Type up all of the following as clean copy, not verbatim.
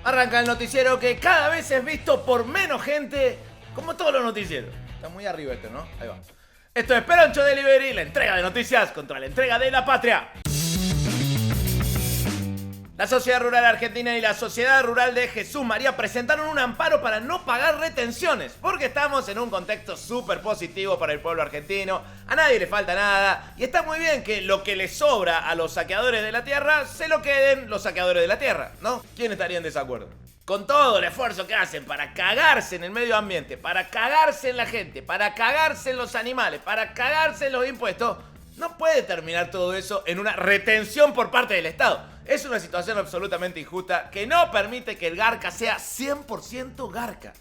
Arranca el noticiero que cada vez es visto por menos gente, como todos los noticieros. Está muy arriba esto, ¿no? Ahí va. Esto es Peroncho Delivery, la entrega de noticias contra la entrega de la patria. La Sociedad Rural Argentina y la Sociedad Rural de Jesús María presentaron un amparo para no pagar retenciones, porque estamos en un contexto súper positivo para el pueblo argentino, a nadie le falta nada, y está muy bien que lo que le sobra a los saqueadores de la tierra, se lo queden los saqueadores de la tierra, ¿no? ¿Quién estaría en desacuerdo? Con todo el esfuerzo que hacen para cagarse en el medio ambiente, para cagarse en la gente, para cagarse en los animales, para cagarse en los impuestos, no puede terminar todo eso en una retención por parte del Estado. Es una situación absolutamente injusta que no permite que el Garca sea 100% Garca.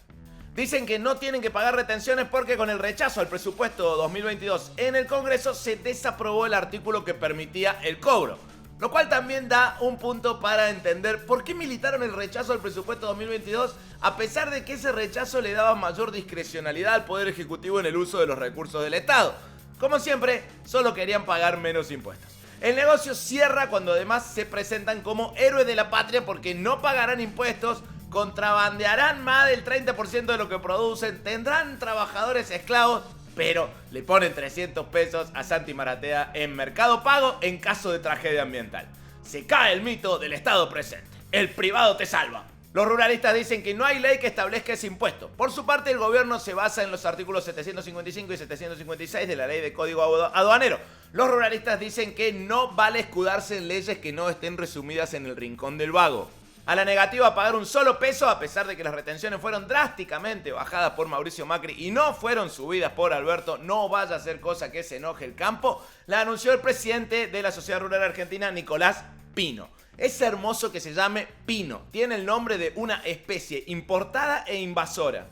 Dicen que no tienen que pagar retenciones porque con el rechazo al presupuesto 2022 en el Congreso se desaprobó el artículo que permitía el cobro. Lo cual también da un punto para entender por qué militaron el rechazo al presupuesto 2022 a pesar de que ese rechazo le daba mayor discrecionalidad al Poder Ejecutivo en el uso de los recursos del Estado. Como siempre, solo querían pagar menos impuestos. El negocio cierra cuando además se presentan como héroes de la patria porque no pagarán impuestos, contrabandearán más del 30% de lo que producen, tendrán trabajadores esclavos, pero le ponen 300 pesos a Santi Maratea en Mercado Pago en caso de tragedia ambiental. Se cae el mito del Estado presente. El privado te salva. Los ruralistas dicen que no hay ley que establezca ese impuesto. Por su parte, el gobierno se basa en los artículos 755 y 756 de la Ley de Código Aduanero. Los ruralistas dicen que no vale escudarse en leyes que no estén resumidas en el rincón del vago. A la negativa a pagar un solo peso, a pesar de que las retenciones fueron drásticamente bajadas por Mauricio Macri y no fueron subidas por Alberto, no vaya a ser cosa que se enoje el campo, la anunció el presidente de la Sociedad Rural Argentina, Nicolás Pino. Es hermoso que se llame Pino. Tiene el nombre de una especie importada e invasora.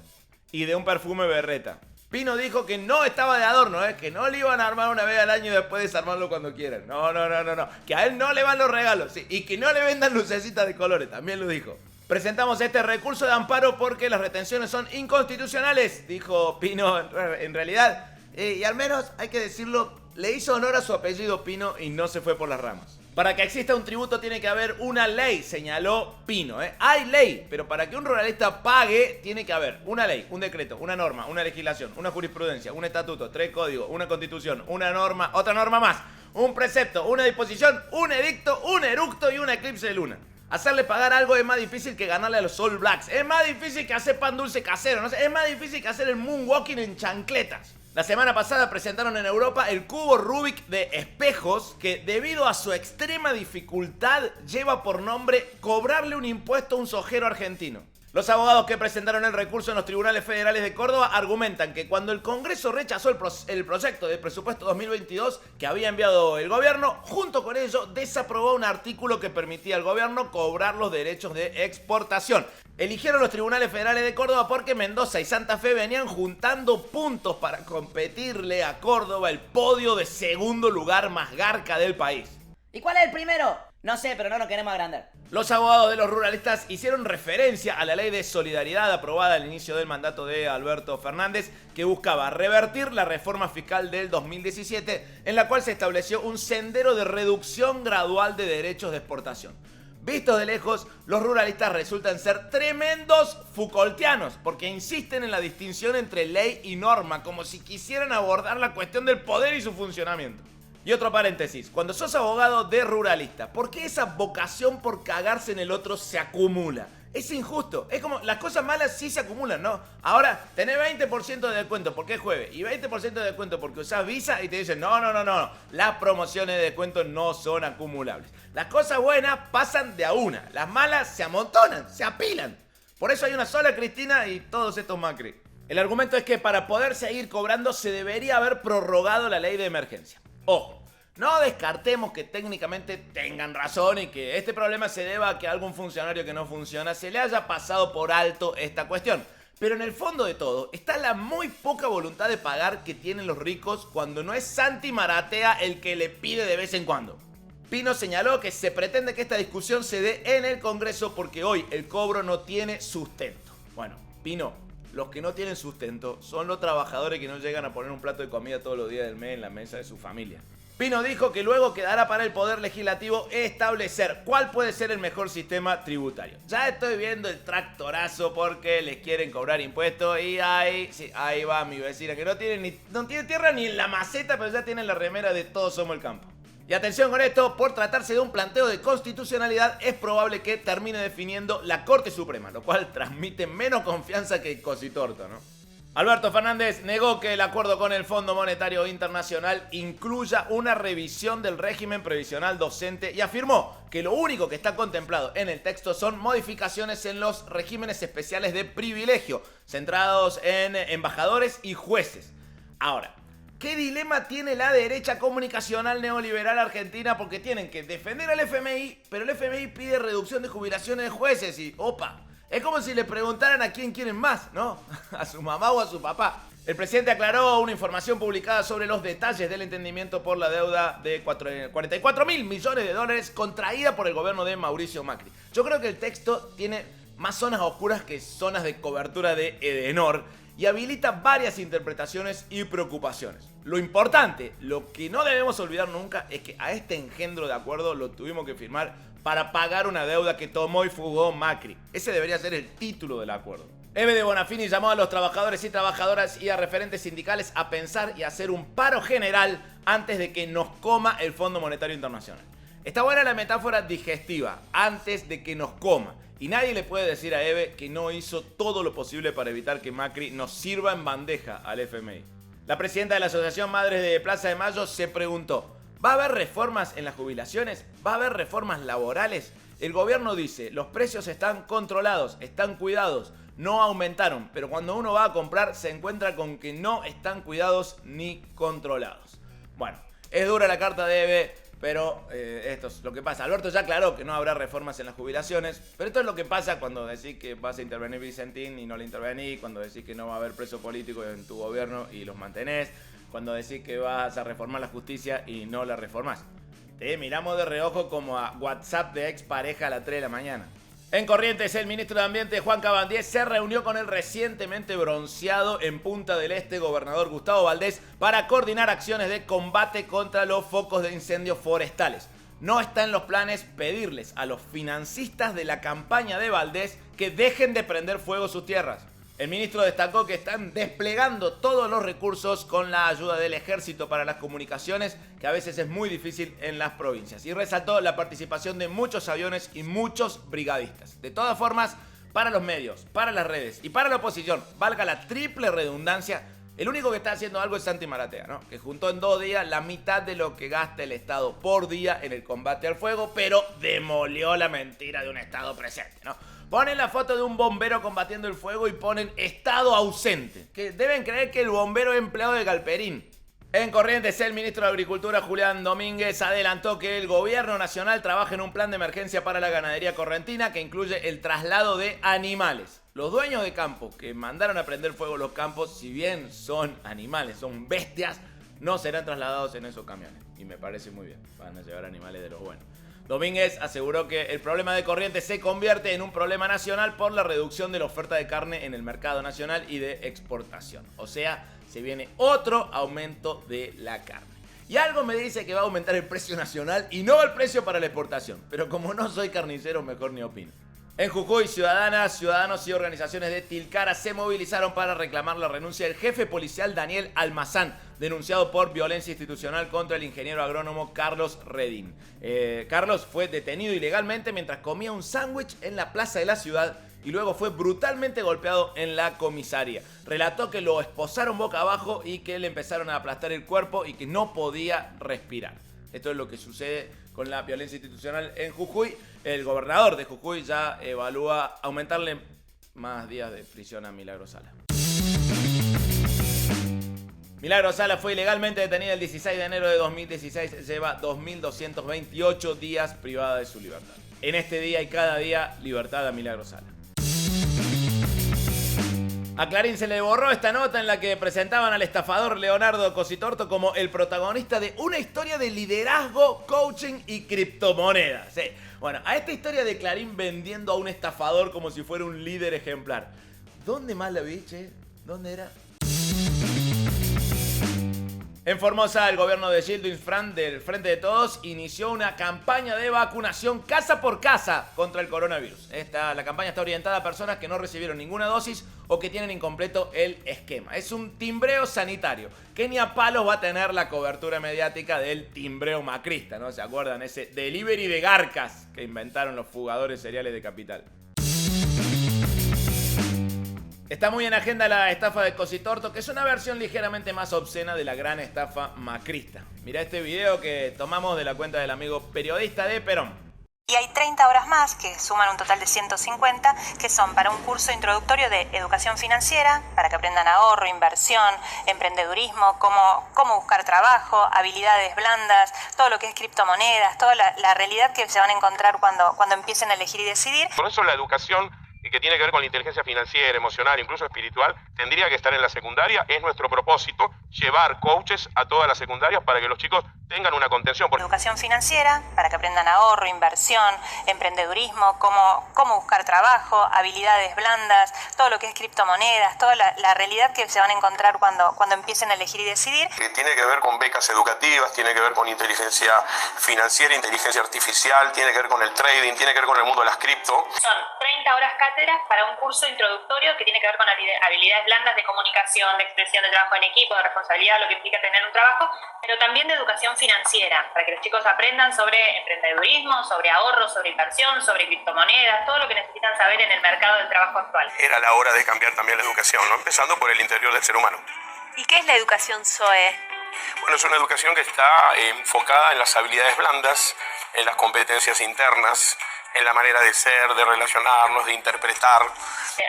Y de un perfume berreta. Pino dijo que no estaba de adorno, que no le iban a armar una vez al año y después desarmarlo cuando quieran. No. Que a él no le van los regalos. Sí, y que no le vendan lucecitas de colores. También lo dijo. Presentamos este recurso de amparo porque las retenciones son inconstitucionales, dijo Pino en realidad. Y al menos, hay que decirlo, le hizo honor a su apellido Pino y no se fue por las ramas. Para que exista un tributo tiene que haber una ley, señaló Pino. Hay ley, pero para que un ruralista pague tiene que haber una ley, un decreto, una norma, una legislación, una jurisprudencia, un estatuto, 3 códigos, una constitución, una norma, otra norma más, un precepto, una disposición, un edicto, un eructo y una eclipse de luna. Hacerle pagar algo es más difícil que ganarle a los All Blacks. Es más difícil que hacer pan dulce casero, ¿no? Es más difícil que hacer el moonwalking en chancletas. La semana pasada presentaron en Europa el cubo Rubik de espejos que, debido a su extrema dificultad, lleva por nombre cobrarle un impuesto a un sojero argentino. Los abogados que presentaron el recurso en los tribunales federales de Córdoba argumentan que cuando el Congreso rechazó el proyecto de presupuesto 2022 que había enviado el gobierno, junto con ello desaprobó un artículo que permitía al gobierno cobrar los derechos de exportación. Eligieron los tribunales federales de Córdoba porque Mendoza y Santa Fe venían juntando puntos para competirle a Córdoba el podio de segundo lugar más garca del país. ¿Y cuál es el primero? No sé, pero no nos queremos agrandar. Los abogados de los ruralistas hicieron referencia a la ley de solidaridad aprobada al inicio del mandato de Alberto Fernández, que buscaba revertir la reforma fiscal del 2017, en la cual se estableció un sendero de reducción gradual de derechos de exportación. Vistos de lejos, los ruralistas resultan ser tremendos Foucaultianos, porque insisten en la distinción entre ley y norma, como si quisieran abordar la cuestión del poder y su funcionamiento. Y otro paréntesis, cuando sos abogado de ruralista, ¿por qué esa vocación por cagarse en el otro se acumula? Es injusto, es como las cosas malas sí se acumulan, ¿no? Ahora, tenés 20% de descuento porque es jueves y 20% de descuento porque usás Visa y te dicen no, las promociones de descuento no son acumulables. Las cosas buenas pasan de a una, las malas se amontonan, se apilan. Por eso hay una sola Cristina y todos estos Macri. El argumento es que para poder seguir cobrando se debería haber prorrogado la ley de emergencia. Ojo, no descartemos que técnicamente tengan razón y que este problema se deba a que a algún funcionario que no funciona se le haya pasado por alto esta cuestión. Pero en el fondo de todo está la muy poca voluntad de pagar que tienen los ricos cuando no es Santi Maratea el que le pide de vez en cuando. Pino señaló que se pretende que esta discusión se dé en el Congreso porque hoy el cobro no tiene sustento. Bueno, Pino, los que no tienen sustento son los trabajadores que no llegan a poner un plato de comida todos los días del mes en la mesa de su familia. Pino dijo que luego quedará para el Poder Legislativo establecer cuál puede ser el mejor sistema tributario. Ya estoy viendo el tractorazo porque les quieren cobrar impuestos y ahí va mi vecina que no tiene tierra ni en la maceta, pero ya tiene la remera de Todos Somos el Campo. Y atención con esto, por tratarse de un planteo de constitucionalidad, es probable que termine definiendo la Corte Suprema, lo cual transmite menos confianza que el cositorto, ¿no? Alberto Fernández negó que el acuerdo con el Fondo Monetario Internacional incluya una revisión del régimen previsional docente y afirmó que lo único que está contemplado en el texto son modificaciones en los regímenes especiales de privilegio, centrados en embajadores y jueces. Ahora, ¿qué dilema tiene la derecha comunicacional neoliberal argentina? Porque tienen que defender al FMI, pero el FMI pide reducción de jubilaciones de jueces y ¡opa! Es como si le preguntaran a quién quieren más, ¿no? A su mamá o a su papá. El presidente aclaró una información publicada sobre los detalles del entendimiento por la deuda de 44.000 millones de dólares contraída por el gobierno de Mauricio Macri. Yo creo que el texto tiene más zonas oscuras que zonas de cobertura de Edenor y habilita varias interpretaciones y preocupaciones. Lo importante, lo que no debemos olvidar nunca, es que a este engendro de acuerdo lo tuvimos que firmar para pagar una deuda que tomó y fugó Macri. Ese debería ser el título del acuerdo. Eve de Bonafini llamó a los trabajadores y trabajadoras y a referentes sindicales a pensar y hacer un paro general antes de que nos coma el Fondo Monetario Internacional. Está buena la metáfora digestiva, antes de que nos coma. Y nadie le puede decir a Eve que no hizo todo lo posible para evitar que Macri nos sirva en bandeja al FMI. La presidenta de la Asociación Madres de Plaza de Mayo se preguntó: ¿va a haber reformas en las jubilaciones? ¿Va a haber reformas laborales? El gobierno dice, los precios están controlados, están cuidados, no aumentaron, pero cuando uno va a comprar se encuentra con que no están cuidados ni controlados. Bueno, es dura la carta de Eve, pero esto es lo que pasa. Alberto ya aclaró que no habrá reformas en las jubilaciones, pero esto es lo que pasa cuando decís que vas a intervenir Vicentín y no le intervenís, cuando decís que no va a haber presos políticos en tu gobierno y los mantenés, cuando decís que vas a reformar la justicia y no la reformás. Te miramos de reojo como a WhatsApp de expareja a las 3 de la mañana. En Corrientes, el ministro de Ambiente, Juan Cabandier, se reunió con el recientemente bronceado en Punta del Este gobernador Gustavo Valdés para coordinar acciones de combate contra los focos de incendios forestales. No está en los planes pedirles a los financistas de la campaña de Valdés que dejen de prender fuego sus tierras. El ministro destacó que están desplegando todos los recursos con la ayuda del ejército para las comunicaciones, que a veces es muy difícil en las provincias. Y resaltó la participación de muchos aviones y muchos brigadistas. De todas formas, para los medios, para las redes y para la oposición, valga la triple redundancia, el único que está haciendo algo es Santi Maratea, ¿no? Que juntó en 2 días la mitad de lo que gasta el Estado por día en el combate al fuego, pero demolió la mentira de un Estado presente, ¿no? Ponen la foto de un bombero combatiendo el fuego y ponen estado ausente, que deben creer que el bombero es empleado de Galperín. En Corrientes, el ministro de Agricultura, Julián Domínguez, adelantó que el gobierno nacional trabaja en un plan de emergencia para la ganadería correntina que incluye el traslado de animales. Los dueños de campo que mandaron a prender fuego los campos, si bien son animales, son bestias, no serán trasladados en esos camiones. Y me parece muy bien, van a llevar animales de los buenos. Domínguez aseguró que el problema de Corrientes se convierte en un problema nacional por la reducción de la oferta de carne en el mercado nacional y de exportación. O sea, se viene otro aumento de la carne. Y algo me dice que va a aumentar el precio nacional y no el precio para la exportación. Pero como no soy carnicero, mejor ni opino. En Jujuy, ciudadanas, ciudadanos y organizaciones de Tilcara se movilizaron para reclamar la renuncia del jefe policial Daniel Almazán, denunciado por violencia institucional contra el ingeniero agrónomo Carlos Redín. Carlos fue detenido ilegalmente mientras comía un sándwich en la plaza de la ciudad y luego fue brutalmente golpeado en la comisaría. Relató que lo esposaron boca abajo y que le empezaron a aplastar el cuerpo y que no podía respirar. Esto es lo que sucede con la violencia institucional en Jujuy. El gobernador de Jujuy ya evalúa aumentarle más días de prisión a Milagro Sala. Milagro Sala fue ilegalmente detenida el 16 de enero de 2016. Lleva 2.228 días privada de su libertad. En este día y cada día, libertad a Milagro Sala. A Clarín se le borró esta nota en la que presentaban al estafador Leonardo Cositorto como el protagonista de una historia de liderazgo, coaching y criptomonedas. Sí. Bueno, a esta historia de Clarín vendiendo a un estafador como si fuera un líder ejemplar. ¿Dónde más la vi, che? ¿Dónde era? En Formosa, el gobierno de Gildo Infran del Frente de Todos inició una campaña de vacunación casa por casa contra el coronavirus. La campaña está orientada a personas que no recibieron ninguna dosis o que tienen incompleto el esquema. Es un timbreo sanitario que ni a palos va a tener la cobertura mediática del timbreo macrista, ¿no? ¿Se acuerdan? Ese delivery de garcas que inventaron los fugadores seriales de Capital. Está muy en agenda la estafa de Cositorto, que es una versión ligeramente más obscena de la gran estafa macrista. Mirá este video que tomamos de la cuenta del amigo periodista de Perón. Y hay 30 horas más, que suman un total de 150, que son para un curso introductorio de educación financiera, para que aprendan ahorro, inversión, emprendedurismo, cómo buscar trabajo, habilidades blandas, todo lo que es criptomonedas, toda la realidad que se van a encontrar cuando empiecen a elegir y decidir. Por eso la educación que tiene que ver con la inteligencia financiera, emocional, incluso espiritual, tendría que estar en la secundaria. Es nuestro propósito llevar coaches a todas las secundarias para que los chicos tengan una contención. Educación financiera, para que aprendan ahorro, inversión, emprendedurismo, cómo buscar trabajo, habilidades blandas, todo lo que es criptomonedas, toda la realidad que se van a encontrar cuando empiecen a elegir y decidir. Que tiene que ver con becas educativas, tiene que ver con inteligencia financiera, inteligencia artificial, tiene que ver con el trading, tiene que ver con el mundo de las cripto. Son 30 horas cátedras para un curso introductorio que tiene que ver con habilidades blandas de comunicación, de expresión, de trabajo en equipo, de responsabilidad, lo que implica tener un trabajo, pero también de educación financiera, para que los chicos aprendan sobre emprendedurismo, sobre ahorro, sobre inversión, sobre criptomonedas, todo lo que necesitan saber en el mercado del trabajo actual. Era la hora de cambiar también la educación, ¿no? Empezando por el interior del ser humano. ¿Y qué es la educación SOE? Bueno, es una educación que está enfocada en las habilidades blandas, en las competencias internas, en la manera de ser, de relacionarnos, de interpretar.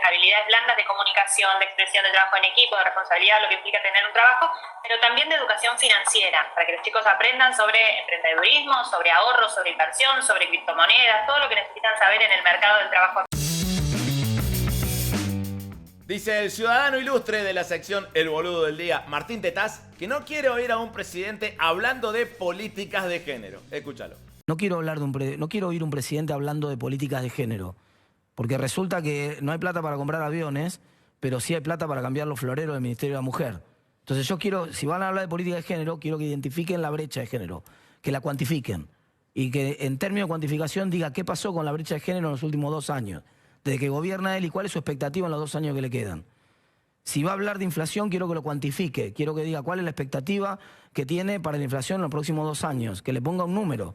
Habilidades blandas de comunicación, de expresión, de trabajo en equipo, de responsabilidad, lo que implica tener un trabajo, pero también de educación financiera, para que los chicos aprendan sobre emprendedurismo, sobre ahorro, sobre inversión, sobre criptomonedas, todo lo que necesitan saber en el mercado del trabajo. Dice el ciudadano ilustre de la sección El Boludo del Día, Martín Tetaz, que no quiere oír a un presidente hablando de políticas de género. Escúchalo. No quiero oír un presidente hablando de políticas de género, porque resulta que no hay plata para comprar aviones, pero sí hay plata para cambiar los floreros del Ministerio de la Mujer. Entonces yo quiero, si van a hablar de política de género, quiero que identifiquen la brecha de género, que la cuantifiquen, y que en términos de cuantificación diga qué pasó con la brecha de género en los últimos 2 años, desde que gobierna él y cuál es su expectativa en los 2 años que le quedan. Si va a hablar de inflación, quiero que lo cuantifique, quiero que diga cuál es la expectativa que tiene para la inflación en los próximos 2 años, que le ponga un número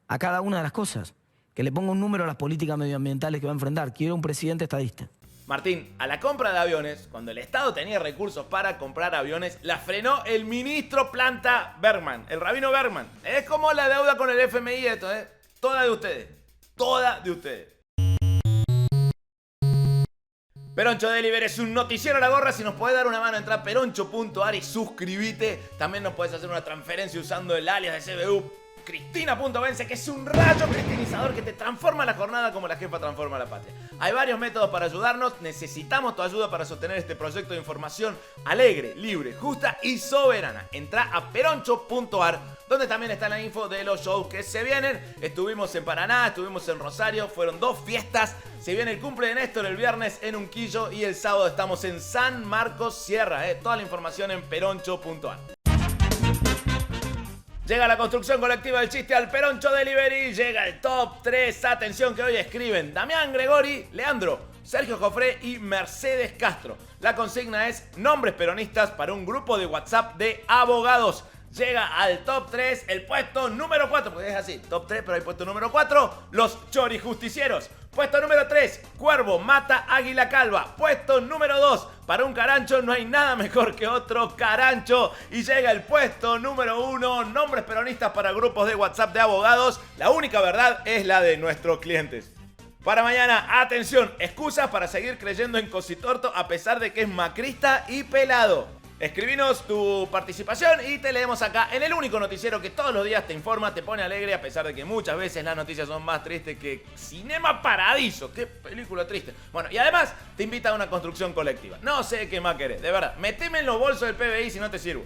a cada una de las cosas, que le ponga un número a las políticas medioambientales que va a enfrentar. Quiero un presidente estadista. Martín, a la compra de aviones, cuando el Estado tenía recursos para comprar aviones, la frenó el ministro Planta Bergman, el rabino Bergman. Es como la deuda con el FMI esto, ¿eh? Toda de ustedes. Toda de ustedes. Peroncho Delivery es un noticiero a la gorra. Si nos podés dar una mano, entra a peroncho.ar y suscríbete. También nos podés hacer una transferencia usando el alias de CBU Cristina.vence, que es un rayo cristinizador que te transforma la jornada como la jefa transforma la patria. Hay varios métodos para ayudarnos. Necesitamos tu ayuda para sostener este proyecto de información alegre, libre, justa y soberana. Entra a peroncho.ar, donde también está la info de los shows que se vienen. Estuvimos en Paraná, estuvimos en Rosario, fueron 2 fiestas. Se viene el cumple de Néstor el viernes en Unquillo y el sábado estamos en San Marcos Sierra. Toda la información en peroncho.ar. Llega la construcción colectiva del chiste al Peroncho Delivery. Llega el top 3. Atención que hoy escriben Damián Gregori, Leandro, Sergio Jofré y Mercedes Castro. La consigna es nombres peronistas para un grupo de WhatsApp de abogados. Llega al top 3 el puesto número 4, porque es así, top 3, pero hay puesto número 4, los chorijusticieros. Puesto número 3, Cuervo mata águila calva. Puesto número 2, para un carancho no hay nada mejor que otro carancho. Y llega el puesto número 1, nombres peronistas para grupos de WhatsApp de abogados. La única verdad es la de nuestros clientes. Para mañana, atención, excusas para seguir creyendo en Cositorto a pesar de que es macrista y pelado. Escribinos tu participación y te leemos acá en el único noticiero que todos los días te informa, te pone alegre, a pesar de que muchas veces las noticias son más tristes que Cinema Paradiso. ¡Qué película triste! Bueno, y además te invita a una construcción colectiva. No sé qué más querés, de verdad. Meteme en los bolsos del PBI si no te sirvo.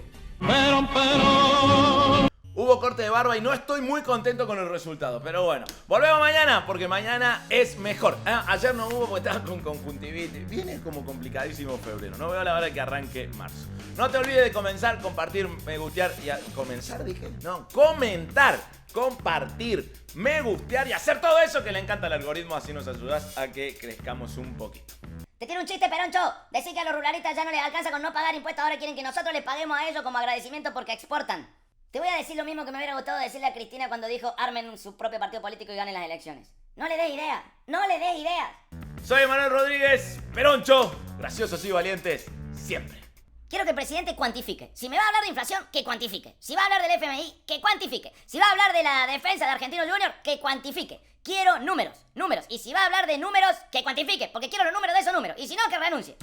Hubo hubo corte de barba y no estoy muy contento con el resultado. Pero bueno, volvemos mañana porque mañana es mejor. Ayer no hubo porque estaba con conjuntivitis. Viene como complicadísimo febrero. No veo la hora que arranque marzo. No te olvides de comenzar, compartir, me gustear y comenzar, dije. No, comentar, compartir, me gustear y hacer todo eso que le encanta al algoritmo. Así nos ayudas a que crezcamos un poquito. Te tiene un chiste, Peroncho. Decir que a los ruralistas ya no les alcanza con no pagar impuestos. Ahora quieren que nosotros les paguemos a ellos como agradecimiento porque exportan. Te voy a decir lo mismo que me hubiera gustado decirle a Cristina cuando dijo armen su propio partido político y ganen las elecciones. No le des ideas. No le des ideas. Soy Manuel Rodríguez, Peroncho. Graciosos y valientes siempre. Quiero que el presidente cuantifique. Si me va a hablar de inflación, que cuantifique. Si va a hablar del FMI, que cuantifique. Si va a hablar de la defensa de Argentinos Junior, que cuantifique. Quiero números. Y si va a hablar de números, que cuantifique. Porque quiero los números de esos números. Y si no, que renuncie.